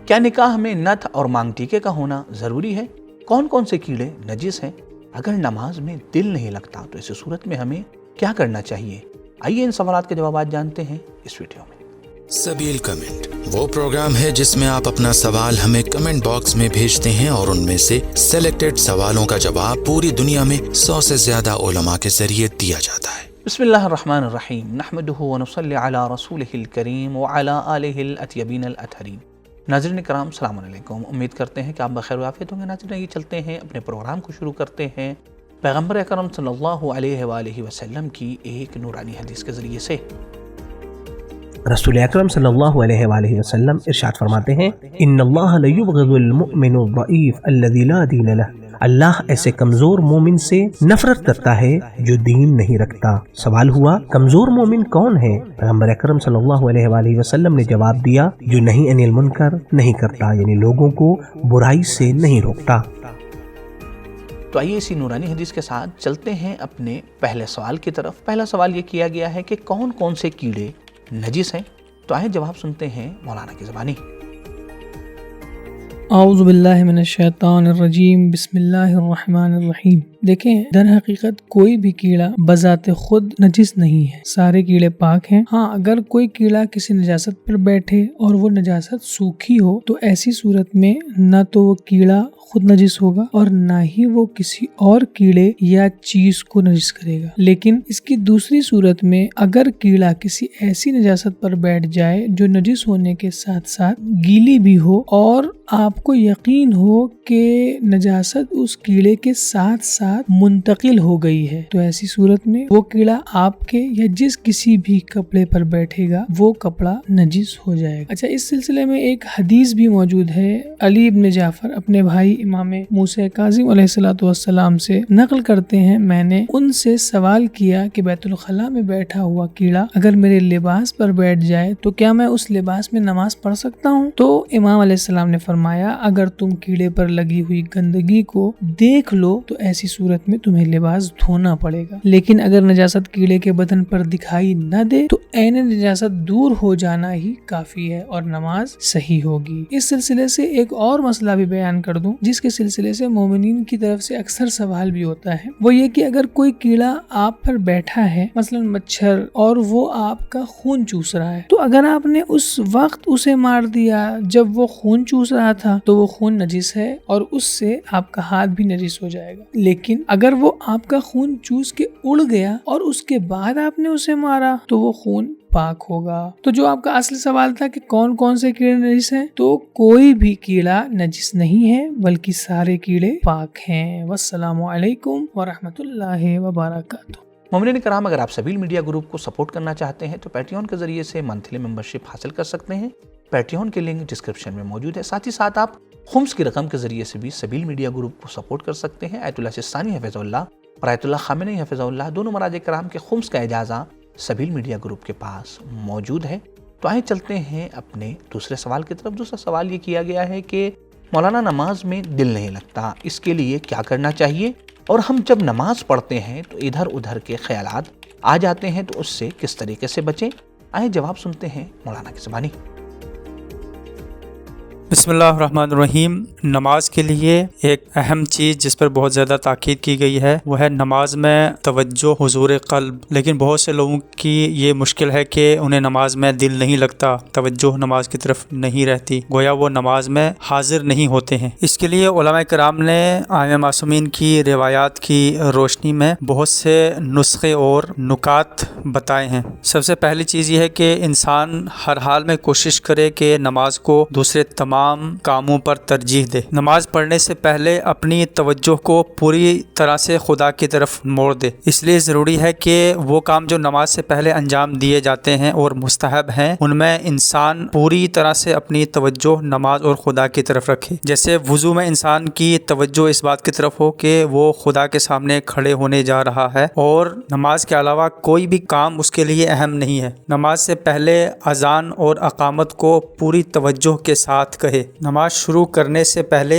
کیا نکاح میں نتھ اور مانگ ٹیکے کا ہونا ضروری ہے؟ کون کون سے کیڑے نجس ہیں؟ اگر نماز میں دل نہیں لگتا تو ایسی صورت میں ہمیں کیا کرنا چاہیے؟ آئیے ان سوالات کے جوابات جانتے ہیں اس ویڈیو میں۔ سبیل کمنٹ وہ پروگرام ہے جس میں آپ اپنا سوال ہمیں کمنٹ باکس میں بھیجتے ہیں اور ان میں سے سلیکٹڈ سوالوں کا جواب پوری دنیا میں 100 سے زیادہ علماء کے ذریعے دیا جاتا ہے۔ بسم اللہ الرحمن الرحیم، نحمدہ ونصلی علی رسولہ الکریم وعلی آلہ الاطیبین الاطہرین۔ ناظرین کرام السلام علیکم، امید کرتے ہیں کہ آپ بخیر و عافیت ہوں گے۔ ناظرین یہ چلتے ہیں اپنے پروگرام کو شروع کرتے ہیں پیغمبر اکرم صلی اللہ علیہ وآلہ وسلم کی ایک نورانی حدیث کے ذریعے سے۔ رسول اکرم صلی اللہ علیہ وآلہ وسلم ارشاد فرماتے ہیں، ان اللہ لیبغض المؤمن الضعیف الذی لا دین لہ، اللہ ایسے کمزور مومن سے نفرت کرتا ہے جو دین نہیں رکھتا۔ سوال ہوا کمزور مومن کون ہے؟ پیغمبر اکرم صلی اللہ علیہ وآلہ وسلم نے جواب دیا، جو نہیں انل منکر نہیں کرتا، یعنی لوگوں کو برائی سے نہیں روکتا۔ تو آئیے اسی نورانی حدیث کے ساتھ چلتے ہیں اپنے پہلے سوال کی طرف۔ پہلا سوال یہ کیا گیا ہے کہ کون کون سے کیڑے نجس ہیں؟ تو آئے جواب سنتے ہیں مولانا کی زبانی۔ اعوذ باللہ من الشیطان الرجیم، بسم اللہ الرحمن الرحیم۔ دیکھیں، در حقیقت کوئی بھی کیڑا بذات خود نجس نہیں ہے، سارے کیڑے پاک ہیں۔ ہاں، اگر کوئی کیڑا کسی نجاست پر بیٹھے اور وہ نجاست سوکھی ہو تو ایسی صورت میں نہ تو وہ کیڑا خود نجس ہوگا اور نہ ہی وہ کسی اور کیڑے یا چیز کو نجس کرے گا۔ لیکن اس کی دوسری صورت میں اگر کیڑا کسی ایسی نجاست پر بیٹھ جائے جو نجس ہونے کے ساتھ ساتھ گیلی بھی ہو اور آپ کو یقین ہو کہ نجاست اس کیڑے کے ساتھ ساتھ منتقل ہو گئی ہے، تو ایسی صورت میں وہ کیڑا آپ کے یا جس کسی بھی کپڑے پر بیٹھے گا وہ کپڑا نجس ہو جائے گا۔ اچھا، اس سلسلے میں ایک حدیث بھی موجود ہے۔ علی ابن جعفر اپنے بھائی امام موسیٰ کاظم علیہ السلام سے نقل کرتے ہیں، میں نے ان سے سوال کیا کہ بیت الخلاء میں بیٹھا ہوا کیڑا اگر میرے لباس پر بیٹھ جائے تو کیا میں اس لباس میں نماز پڑھ سکتا ہوں؟ تو امام علیہ السلام نے فرمایا، اگر تم کیڑے پر لگی ہوئی گندگی کو دیکھ لو تو ایسی صورت میں تمہیں لباس دھونا پڑے گا، لیکن اگر نجاست کیڑے کے بدن پر دکھائی نہ دے تو عین نجاست دور ہو جانا ہی کافی ہے اور نماز صحیح ہوگی۔ اس سلسلے سے ایک اور مسئلہ بھی بیان کر دوں جس کے سلسلے سے مومنین کی طرف سے اکثر سوال بھی ہوتا ہے، وہ یہ کہ اگر کوئی کیڑا آپ پر بیٹھا ہے، مثلا مچھر، اور وہ آپ کا خون چوس رہا ہے، تو اگر آپ نے اس وقت اسے مار دیا جب وہ خون چوس رہا تھا تو وہ خون نجس ہے اور اس سے آپ کا ہاتھ بھی نجس ہو جائے گا۔ لیکن اگر وہ آپ کا خون چوس کے اڑ گیا اور اس کے بعد آپ نے اسے مارا تو وہ خون پاک ہوگا۔ تو جو آپ کا اصل سوال تھا کہ کون کون سے کیڑے نجس ہیں، تو کوئی بھی کیڑا نجس نہیں ہے بلکہ سارے کیڑے پاک ہیں۔ والسلام علیکم ورحمۃ اللہ وبرکاتہ۔ مومنین کرام، اگر آپ سبیل میڈیا گروپ کو سپورٹ کرنا چاہتے ہیں تو پیٹریون کے ذریعے سے منتھلی ممبرشپ حاصل کر سکتے ہیں۔ پیٹریون کے لنک ڈسکرپشن میں موجود ہے۔ ساتھ ہی ساتھ آپ خمس کی رقم کے ذریعے سے بھی سبیل میڈیا گروپ کو سپورٹ کر سکتے ہیں۔ آیت اللہ سستانی حفظہ اللہ اور آیت اللہ خامنئی حفظہ اللہ دونوں مراجع کرام کے خمس کا اجازہ سبیل میڈیا گروپ کے پاس موجود ہے۔ تو آئے چلتے ہیں اپنے دوسرے سوال کی طرف۔ دوسرا سوال یہ کیا گیا ہے کہ مولانا نماز میں دل نہیں لگتا، اس کے لیے کیا کرنا چاہیے؟ اور ہم جب نماز پڑھتے ہیں تو ادھر ادھر کے خیالات آ جاتے ہیں تو اس سے کس طریقے سے بچیں؟ آئے جواب سنتے ہیں مولانا کی زبانی۔ بسم اللہ الرحمن الرحیم۔ نماز کے لیے ایک اہم چیز جس پر بہت زیادہ تاکید کی گئی ہے وہ ہے نماز میں توجہ، حضور قلب۔ لیکن بہت سے لوگوں کی یہ مشکل ہے کہ انہیں نماز میں دل نہیں لگتا، توجہ نماز کی طرف نہیں رہتی، گویا وہ نماز میں حاضر نہیں ہوتے ہیں۔ اس کے لیے علماء کرام نے ائمہ معصومین کی روایات کی روشنی میں بہت سے نسخے اور نکات بتائے ہیں۔ سب سے پہلی چیز یہ ہے کہ انسان ہر حال میں کوشش کرے کہ نماز کو دوسرے تمام کاموں پر ترجیح دے۔ نماز پڑھنے سے پہلے اپنی توجہ کو پوری طرح سے خدا کی طرف موڑ دے۔ اس لیے ضروری ہے کہ وہ کام جو نماز سے پہلے انجام دیے جاتے ہیں اور مستحب ہیں ان میں انسان پوری طرح سے اپنی توجہ نماز اور خدا کی طرف رکھے۔ جیسے وضو میں انسان کی توجہ اس بات کی طرف ہو کہ وہ خدا کے سامنے کھڑے ہونے جا رہا ہے اور نماز کے علاوہ کوئی بھی کام اس کے لیے اہم نہیں ہے۔ نماز سے پہلے اذان اور اقامت کو پوری توجہ کے ساتھ کہے۔ نماز شروع کرنے سے پہلے